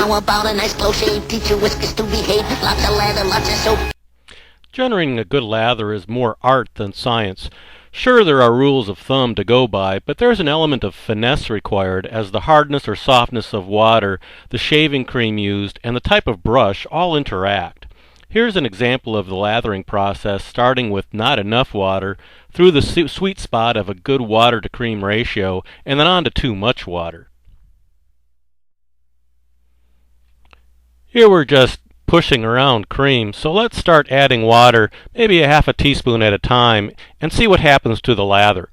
How about a nice close shave? Teach your whiskers to behave. Lots of lather, lots of soap. Generating a good lather is more art than science. Sure, there are rules of thumb to go by, but there's an element of finesse required, as the hardness or softness of water, the shaving cream used, and the type of brush all interact. Here's an example of the lathering process, starting with not enough water, through the sweet spot of a good water to cream ratio, and then on to too much water. Here we're just pushing around cream, so let's start adding water, maybe a half a teaspoon at a time, and see what happens to the lather.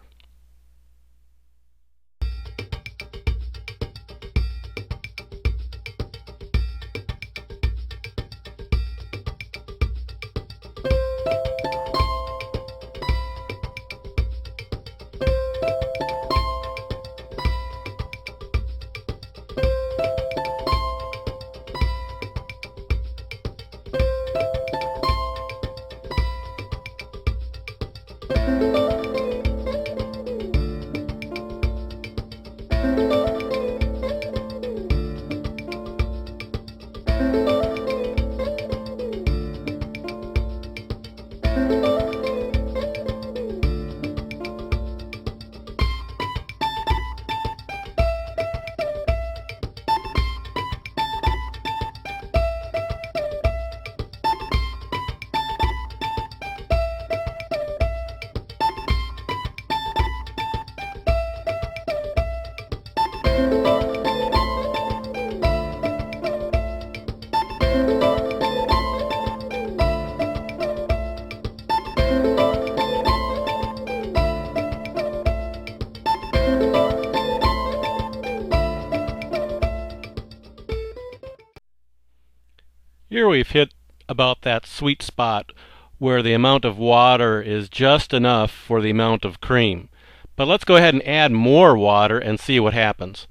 Here we've hit about that sweet spot where the amount of water is just enough for the amount of cream. But let's go ahead and add more water and see what happens.